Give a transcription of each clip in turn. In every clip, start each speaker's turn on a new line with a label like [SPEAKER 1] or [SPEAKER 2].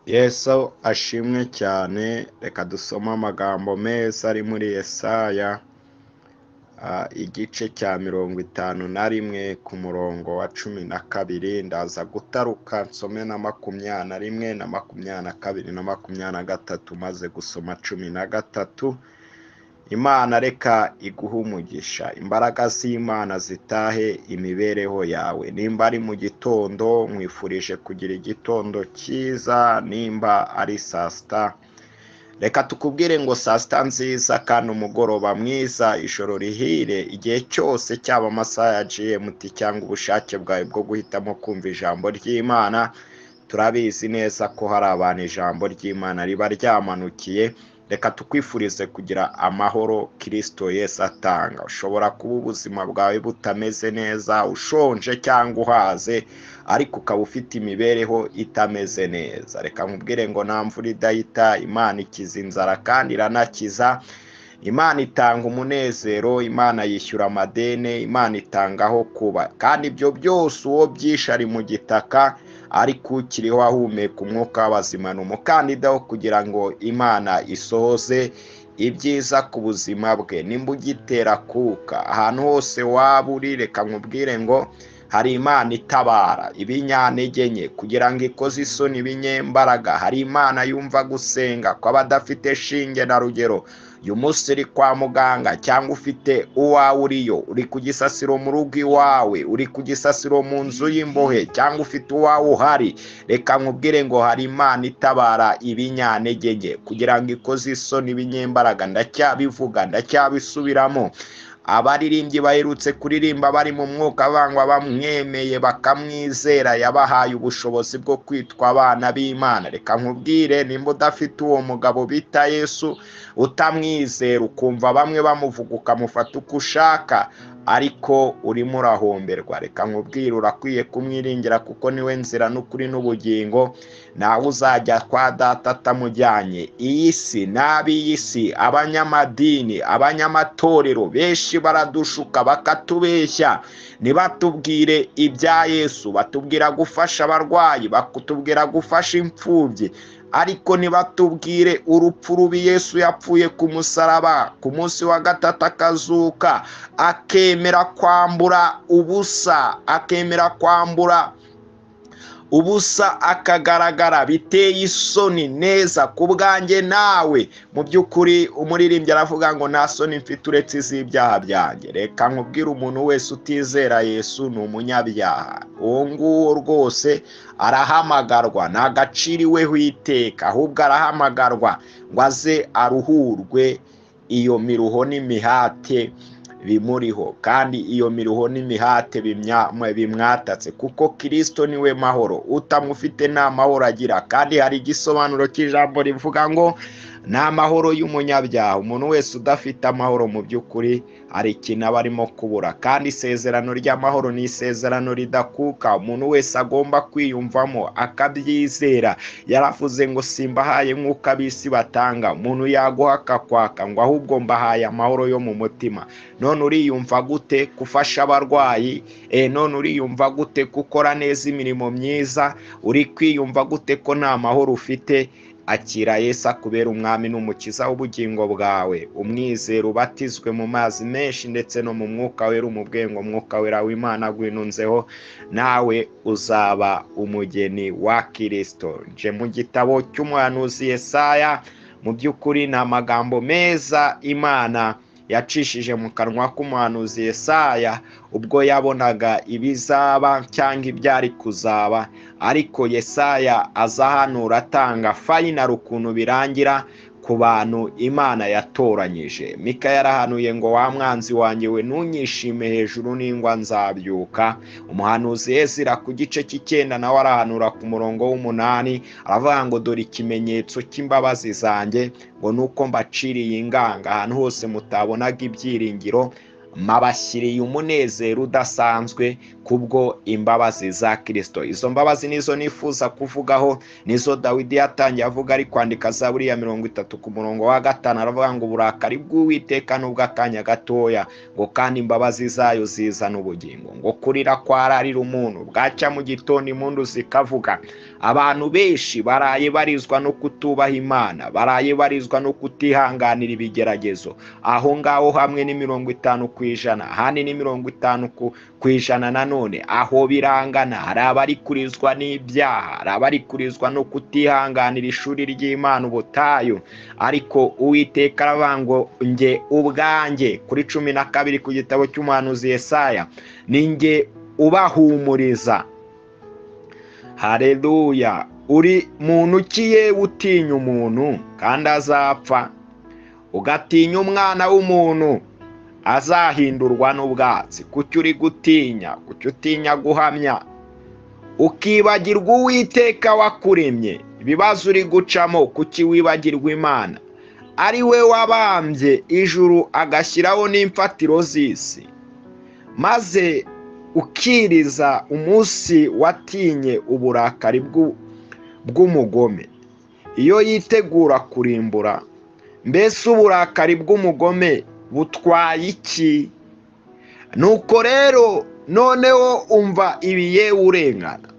[SPEAKER 1] Yesu ashimwe cyane. Reka dusome amagambo meza ari muri Yesaya igice cya 51 ku murongo wa 12. Ndaza gutaruka nsome na 21 na 22 na 23 maze gusoma 13. Imana reka iguhe umugisha, imbaraga z'Imana zitahe imibereho yawe. Nimba ari mu gitondo, mwifurije kugira igitondo cyiza. Nimba ari saa sita, reka tukubwire ngo saa sita nziza kandi umugoroba mwiza, ijoro rihire. Igihe cyose cyaba amasaha ya GMT cyangwa ubushake bwawe bwo guhitamo kumva ijambo ry'Imana, turabizi neza ko hari abantu ijambo ry'Imana riba ryamanukiye. Reka tukwifurize kugira amahoro Kristo Yesu atanga. Ushobora kuba ubuzima bwawe butameze neza, ushonje cyangwa uhaze, ariko ukaba ufite imibereho itameze neza. Reka nkubwire ngo nta mvura idahita, Imana ikiza inzara kandi iranakiza. Imana itanga umunezero, Imana yishyura amadeni, Imana itanga aho kuba. Kandi ibyo byose uwo byishe ari mu gitaka, ariko ukiriho ahumeka umwuka w'abazima ni umukandida wo kugira ngo Imana isohoze ibyiza ku buzima bwe. Nimba ugitera kuka ahantu hose waba uri, reka nkubwire ngo hari Imana itabara ibinyantege nke kugira ngo ikoze isoni ibinyembaraga. Hari Imana yumva gusenga kw'abadafite shinge na rugero. Uyu munsi uri kwa muganga cyangwa ufite uwawe uriyo, uri ku gisasiro mu rugo iwawe, uri ku gisasiro mu nzu y'imbohe cyangwa ufite uwawe uhari, reka nkubwire ngo hari Imana itabara ibinyantege nke kugira ngo ikoze isoni ibinyembaraga. Ndacyabivuga, ndacyabisubiramo. Abaririmbyi baherutse kuririmba bari mu mwuka bangwa bamwemeye bakamwizera, yabahaye ubushobozi bwo kwitwa abana b'Imana. Reka nkubwire, nimba udafite uwo mugabo bita Yesu, utamwizera, ukumva bamwe bamuvuga ukamufata uko ushaka, ariko urimo urahomberwa. Reka nkubwire, urakwiye kumwiringira kuko niwe nzira n'ukuri n'ubugingo. Nawe uzajya kwa Data atamujyanye. Iyi si n'ab'iyi si, abanyamadini, abanyamatorero benshi baradushuka bakatubeshya. Nibatubwire ibya Yesu, batubwira gufasha abarwayi, bakutubwira gufasha imfubyi, ariko nibatubwire urupfu rubi Yesu yapfuye ku musaraba, ku munsi wa gatatu akazuka, akemera kwambura ubusa, akemera kwambura ubusa akagaragara, biteye isoni neza ku bwanjye nawe. Mu by'ukuri umuririmbyi aravuga ngo nta soni mfite uretse iz'ibyaha byanjye. Reka nkubwire, umuntu wese utizera Yesu ni umunyabyaha. Uwo nguwo rwose arahamagarwa, ntagaciriweho iteka, ahubwo arahamagarwa ngo aze aruhurwe iyo miruho n'imihate bimuriho. Kandi iyo miruho n'imihate bimwatatse, kuko Kristo niwe mahoro. Utamufite nta mahoro agira. Kandi hari igisobanuro cy'ijambo rivuga ngo nta mahoro y'umunyabyaha. Umuntu wese udafite amahoro mu by'ukuri hari ikintu aba arimo kubura. Kandi isezerano ry'amahoro ni isezerano ridakuka, umuntu wese agomba kwiyumvamo akabyizera. Yaravuze ngo simbahaye nk'uko ab'isi batanga, umuntu yaguha akakwaka, ngo ahubwo mbahaye amahoro yo mu mutima. None uriyumva gute gufasha abarwayi? None uriyumva gute gukora neza imirimo myiza? Uri kwiyumva gute ko nta mahoro ufite? Akira Yesu akubera umwami n'umukiza w'ubugingo bwawe. Umwizero, ubatizwe mu mazi menshi ndetse no mu mwuka wera, umubwiye ngo mwuka wera w'Imana agwinunzeho, nawe uzaba umugeni wa Kristo. Nje mu gitabo cy'umuhanuzi Yesaya, mu by'ukuri ni amagambo meza Imana yacishije mu kanwa k'umuhanuzi Yesaya ubwo yabonaga ibizaba cyangwa ibyari kuzaba. Ariko Yesaya azahanura atanga final ukuntu birangira ku bantu Imana yatoranyije. Mika yarahanuye ngo wa mwanzi wanjye we ntunyishime hejuru n'ingwa nzabyuka. Umuhanuzi Ezira ku gice cy'9 nawe arahanura ku murongo w'8, aravuga ngo dore ikimenyetso cy'imbabazi zanjye, ngo nuko mbaciriye inganga ahantu hose mutabonaga ibyiringiro, mabashyiriye umunezero udasanzwe kubwo imbabazi za Kristo. Izo mbabazi nizo nifuza kuvugaho, nizo Dawidi yatangiye avuga ari kwandika Zaburi ya 30 ku murongo wa 5, aravuga ngo uburakari bw'Uwiteka n'ubw'akanya gatoya, ngo kandi imbabazi zayo zizana ubugingo, ngo kurira kwararira umuntu bwacya mu gitondo impundu zikavuga. Abantu benshi baraye barizwa no kutubaha Imana, baraye barizwa no kutihanganira ibigeragezo. Aho ngaho hamwe ni 50%, handi ni 50% nanone aho birangana. Hari abari kurizwa n'ibyaha, hari abari kurizwa no kutihanganira ishuri ry'Imana ubutayu, ariko Uwiteka aravuga ngo nge ubwanjye, kuri 12 ku gitabo cy'umuhanuzi Yesaya, ninge ubahumuriza. Haleluya. Uri muntu ukiye utinya umuntu kandi azapfa, ugatinya umwana w'umuntu azahindurwa n'ubwatsi. Kuki uri gutinya? Kuki utinya guhamya? Ukibagirwa Uwiteka wakuremye, ibibazo uri gucamo kuki wibagirwa Imana? Ari we wabambye ijuru agashyiraho n'imfatiro z'isi, maze ukiriza umunsi watinye uburakari bw'umugome iyo yitegura kurimbura. Mbese uburakari bw'umugome butwaye iki? Nuko rero noneho umva ibiye urengana,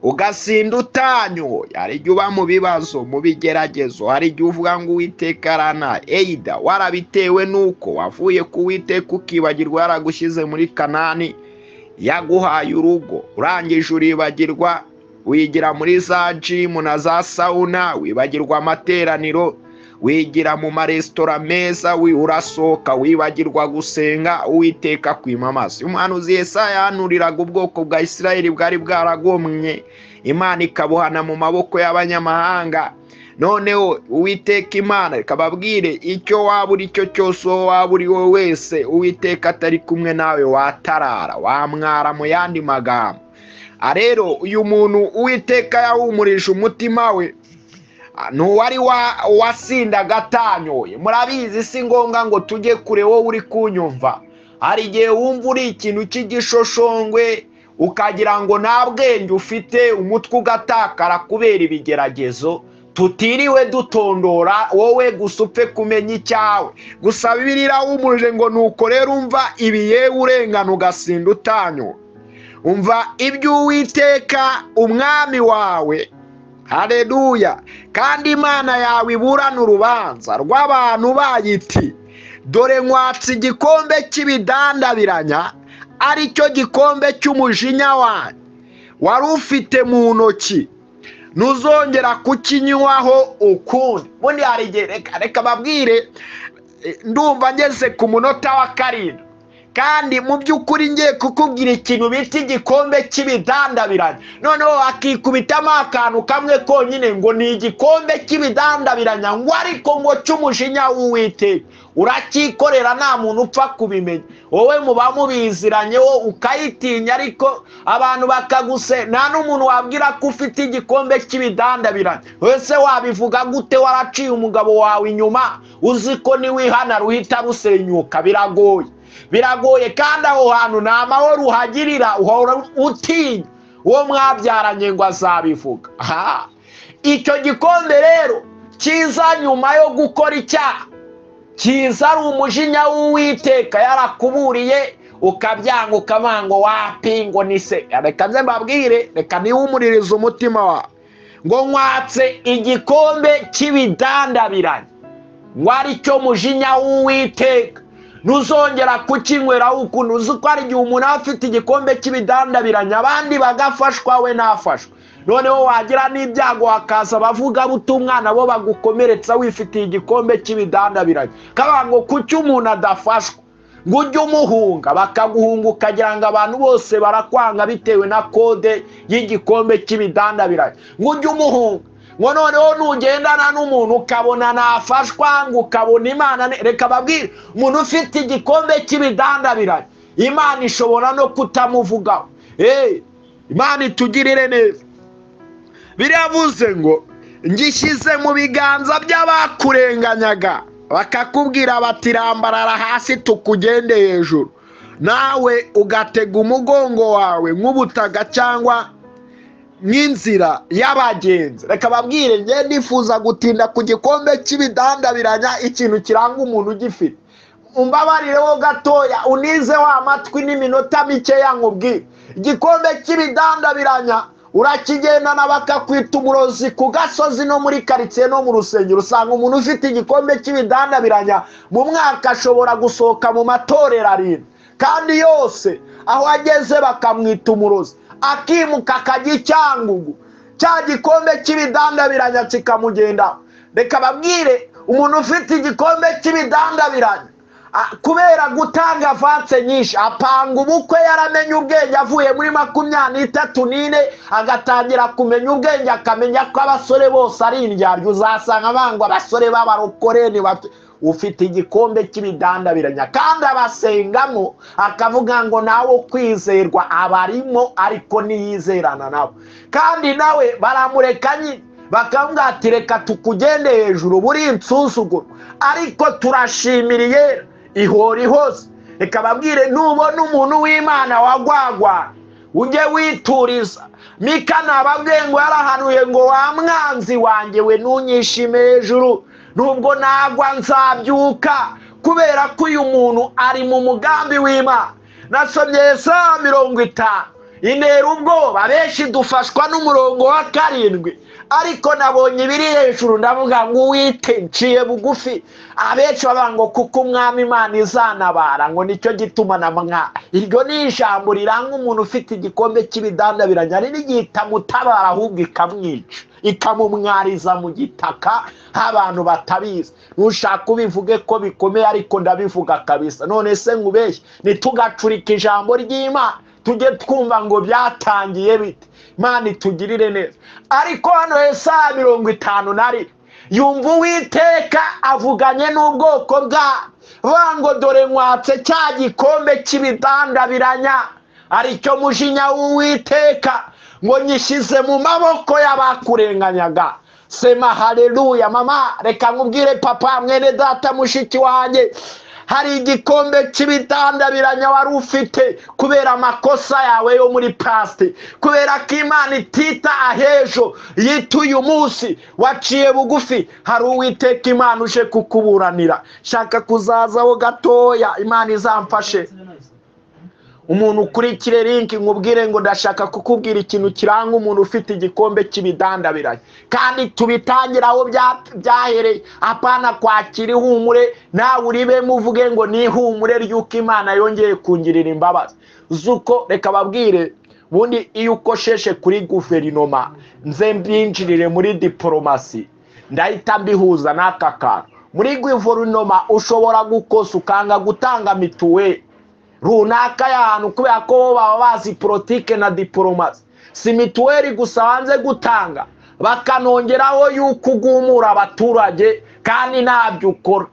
[SPEAKER 1] ugasinda utanyoye. Hari igihe uba mu bibazo, mu bigeragezo, hari igihe uvuga ngo Uwiteka arana, eida warabitewe nuko wavuye ku Uwiteka ukibagirwa yaragushyize muri Kanani, yaguhaye urugo, urangije uribagirwa, wigira muri za jimu na za sauna, wibagirwa amateraniro, wigira mu maresitora meza, urasohoka wibagirwa gusenga, Uwiteka kwima amaso. Umuhanuzi Yesaya yahanuriraga ubwoko bwa Isirayeli bwari bwaragomye Imana ikabuhana mu maboko y'abanyamahanga. Noneho Uwiteka Imana ikababwire icyo waba uri cyo cyose, waba uri wowe wese, Uwiteka atari kumwe nawe watarara, wamwara. Mu yandi magambo, rero uyu muntu Uwiteka yahumurije umutima we, ntuwari wasinda gatanyoye. Murabizi si ngombwa ngo tujye kure wowe uri kunyumva. Hari igihe wumva uri ikintu cy'igishoshongwe ukagira ngo nta bwenge ufite, umutwe ugatakara kubera ibigeragezo, tutiriwe dutondora, wowe gusa upfe kumenya icyawe. Gusa Bibiliya irahumurije ngo nuko rero umva ibiye urengana ugasinda utanyoye. Umva ibyo Uwiteka umwami wawe, haleluya, kandi Imana yawe iburana urubanza rw'abantu bayiti, dore nkwatse igikombe cy'ibidandabiranya, ari cyo gikombe cy'umujinya wanjye wari ufite mu ntoki, ntuzongera kukinywaho ukundi. Bundi hari igihe, reka babwire, ndumva ngeze ku munota wa 7, kandi mu by'ukuri ngiye kukubwira ikintu bita igikombe cy'ibidandabiranya. Noneho akikubitamo akantu kamwe konyine ngo ni igikombe cy'ibidandabiranya, ngo ariko ngo cy'umujinya w'Uwiteka. Urakikorera nta muntu upfa kubimenya, wowe muba mubiziranyeho ukayitinya, ariko abantu bakaguse. Nta n'umuntu wabwira ko ufite igikombe cy'ibidandabiranya. Wese wabivuga gute waraciye umugabo wawe inyuma uzi ko niwihana ruhita rusenyuka? Biragoye, kandi aho hantu nta mahoro uhagirira, uhora utinya uwo mwabyaranye ngo azabivuga. Icyo gikombe rero kiza nyuma yo gukora icyaha, kiza ari umujinya w'Uwiteka yarakuburiye, ukabyanga ukavuga ngo wapi, ngo ni se. Reka nze mbabwire, reka niwumuririze umutima wawe, ngo nkwatse igikombe cy'ibidandabiranya, ngo ari cyo mujinya w'Uwiteka, ntuzongera kukinyweraho ukundi. Uzi ko hari igihe umuntu afite igikombe cy'ibidandabiranya abandi bagafashwa, we ntafashwe. Noneho wagira n'ibyago hakaza abavugabutumwa nabo bagukomeretsa wifitiye igikombe cy'ibidandabiranya. Kavuga ngo kuki umuntu adafashwa, ngo ujye umuhunga, bakaguhunga ukagira ngo abantu bose barakwanga bitewe na kode y'igikombe cy'ibidandabiranya, ngo ujye umuhunga. Ngo noneho nugendana n'umuntu ukabona nafashwa, ngo ukabona Imana. Reka babwire, umuntu ufite igikombe cy'ibidandabiranya Imana ishobora no kutamuvugaho. Imana itugirire neza. Biravuze ngo ngishyize mu biganza by'abakurenganyaga, bakakubwira bati rambarara hasi tukugende hejuru, nawe ugatega umugongo wawe nk'ubutaga cyangwa nk'inzira y'abagenzi. Reka babwire, njye ndifuza gutinda ku gikombe cy'ibidandabiranya, ikintu kiranga umuntu ugifite. Umbabarireho gatoya unize wa matwi n'iminota mikeya nkubwire. Igikombe cy'ibidandabiranya urakigendana bakakwita umurozi ku gasozi no muri karitsiye no mu rusengero. Usanga umuntu ufite igikombe cy'ibidandabiranya mu mwaka ashobora gusohoka mu matorero 7, kandi yose aho ageze bakamwita umurozi, akimuka akajya icyangugu, cya gikombe cy'ibidandabiranya kikamugendaho. Reka babwire, umuntu ufite igikombe cy'ibidandabiranya kubera gutanga avanse nyinshi, apanga ubukwe yaramenye ubwenge, avuye muri 24 agatangira kumenya ubwenge, akamenya ko abasore bose ari indyarya. Uzasanga bangwa abasore b'abarokoreni ufite igikombe cy'ibidandabiranya, kandi abasengamo akavuga ngo nawe kwizerwa abarimo ariko niyizerana nabo, kandi nawe baramureka nyine bakavuga ati reka tukugende hejuru, buri insuzuguro ariko turashimiriye ihori hose. Reka babwire, nubona umuntu w'Imana wagwagwa ujye wituriza. Mika nababwiye ngo yarahanuye ngo wa mwanzi wanjye we ntunyishime hejuru, nubwo nagwa nzabyuka, kubera ko uyu muntu ari mu mugambi w'Imana. Nasomye Yesaya 50, intera ubwoba. Benshi dufashwa n'umurongo wa 7, ariko nabonye ibiri hejuru ndavuga ngo Uwite nciye bugufi. Abenshi bavuga ngo kuko umwami Imana izanabara, ngo nicyo gituma namwa. Iryo ni ijambo riranga umuntu ufite igikombe cy'ibidandabiranya, ari n'igihe itamutabara ahubwo ikamwica, ikamumwariza mu gitaka abantu batabizi. Nushaka ubivuge ko bikomeye, ariko ndabivuga kabisa. None se nkubeshye, nitugacurika ijambo ry'Imana tujye twumva ngo byatangiye bite? Imana itugirire neza. Ariko hano Yesaya 51 yumva Uwiteka avuganye n'ubwoko bango, dore nkwatse cya gikombe cy'ibidandabiranya, aricyo mujinya w'Uwiteka, ngo nyishyize mu maboko y'abakurenganyaga. Sema haleluya. Mama, reka nkubwire papa, mwene data, mushiki wanjye, hari igikombe cy'ibidandabiranya wari ufite kubera amakosa yawe yo muri past, kubera ko Imana itita ahejo yituye umunsi waciye bugufi. Hari Uwiteka Imana uje kukuburanira. Shaka kuzazaho gatoya, Imana izamfashe. Umuntu ukurikire link nkubwire ngo ndashaka kukubwira ikintu kiranga umuntu ufite igikombe cy'ibidandabiranya, kandi tubitangira aho byahereye. Apana kwakira ihumure nawe uribe muvuge ngo ni ihumure ry'uko Imana yongeye kungirira imbabazi zuko. Reka babwire, bundi iyo ukosheshe kuri guverinoma, nze mbinjirire muri diplomasi, ndahita mbihuza n'aka kantu. Muri guverinoma ushobora gukosa ukanga gutanga mituweli runaka y'ahantu, kubera ko baba bazi politike na diplomasi. Si mituweli gusa wanze gutanga, bakanongeraho yuko ugumura abaturage kandi ntabyo ukora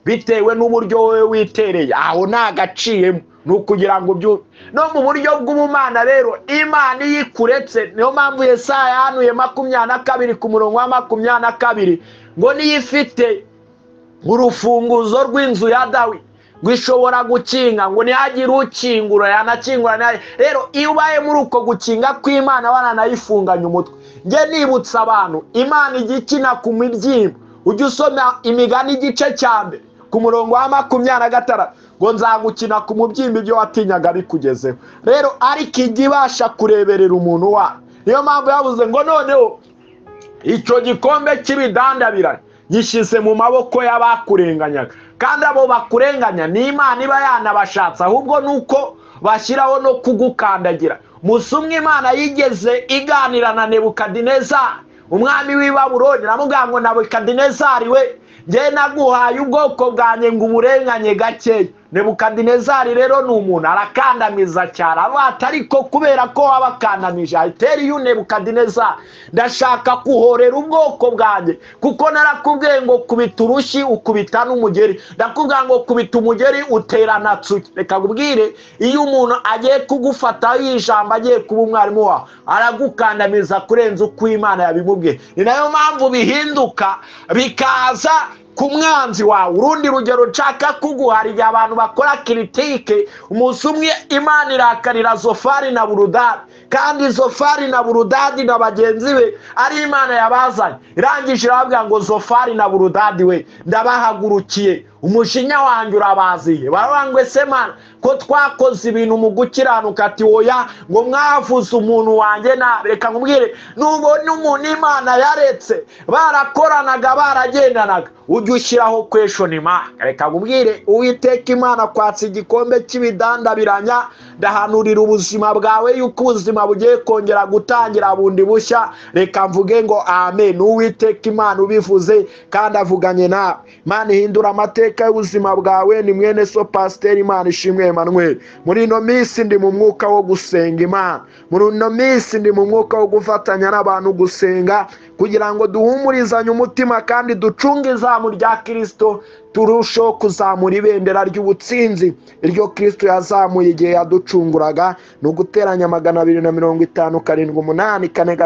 [SPEAKER 1] bitewe n'uburyo wowe witereye. Aho nagaciyemo nukugira ngo byo no mu buryo bw'ubumana. Rero Imana yikuretse, niyo mpamvu Yesaya yahanuye 22 ku murongo wa 22 ngo niyifite urufunguzo rw'inzu ya Dawidi, ngo ishobora gukinga, ngo ntihagire ukingura yanakingura naye. Rero iyo ubaye muri uko gukinga kw'Imana wananayifunganya umutwe. Nge nibutsa abantu, Imana igikina ku mibyimba. Ujye usoma Imigani igice cya mbere ku murongo wa 26, ngo nzagukina ku mubyimba ibyo watinyaga bikugezeho. Rero ariko ijya ibasha kureberera umuntu wa. Niyo mpamvu yavuze ngo noneho icyo gikombe cy'ibidandabiranya gishyize mu maboko y'abakurenganyaga. Kandi abo bakurenganya ni Imana iba yanabashatse, ahubwo nuko bashyiraho no kugukandagira. Musumwe Imana yigeze iganira na Nebukadinezari, umwami w'i Babuloni. Namuga ngo Nebukadinezari we, nge naguhaye ubwoko bwanjye ngo uburenganye gakeya. Nebukadinezari rero ni umuntu arakandamiza cyane, ariko kubera ko wabakandamije iteri yu Nebukadinezari, ndashaka kuhorera ubwoko bwanjye, kuko narakubwiye ngo kubita urushyi ukubita n'umugeri, ndakubwira ngo kubita umugeri uterana tsuki. Reka kubwire, iyo umuntu agiye kugufata y'ijambo, agiye kuba umwarimu wawe, aragukandamiza kurenza uko Imana yabimubwiye. Ni nayo mpamvu bihinduka bikaza
[SPEAKER 2] ku mwanzi wawe. Urundi rugero nshaka kuguha, hari igihe abantu bakora kiritike, umunsi umwe Imana irakarira Zofari na Burudadi, kandi Zofari na Burudadi na bagenzi be ari Imana yabazanye, irangije irababwira ngo Zofari na Burudadi we ndabahagurukiye, umushinya wanjye urabaziye. Baravuga ese Mana ko twakoze ibintu mu gukiranuka? Ati oya, ngo mwavuze umuntu wanjye nabi. Reka nkubwire, nubona umuntu Imana yaretse barakoranaga baragendanaga, ujye ushyiraho kweshoni Imana. Reka nkubwire, Uwiteka Imana kwatsa igikombe cy'ibidandabiranya, ndahanurira ubuzima bwawe yuko ubuzima bugiye kongera gutangira bundi bushya. Reka mvuge ngo amen. Uwiteka Imana ubivuze kandi avuganye nawe. Imana ihindura amateka y'ubuzima bwawe. Ni mwene so Pasiteri Imana ishimwe Emmanuel. Muri ino minsi ndi mu mwuka wo gusenga Imana, muri ino minsi ndi mu mwuka wo gufatanya n'abantu gusenga, kugira ngo duhumurizanye umutima kandi ducunge izamu rya Kristo, turusheho kuzamura ibendera ry'ubutsinzi iryo Kristo yazamuye igihe yaducunguraga. Ni uguteranya 250 7 8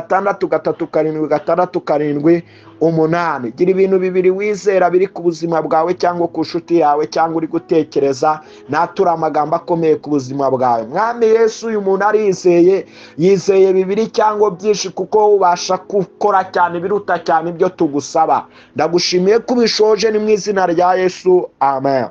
[SPEAKER 2] 4 6 8. Gira ibintu bibiri wizera biri ku buzima bwawe cyangwa ku nshuti yawe cyangwa uri gutekereza, natura amagambo akomeye ku buzima bwawe. Mwami Yesu, uyu muntu arizeye, yizeye bibiri cyangwa byinshi, kuko ubasha gukora cyane biruta cyane ibyo tugusaba. Ndagushimiye ko ubishoje, ni mu izina rya Yesu, amen.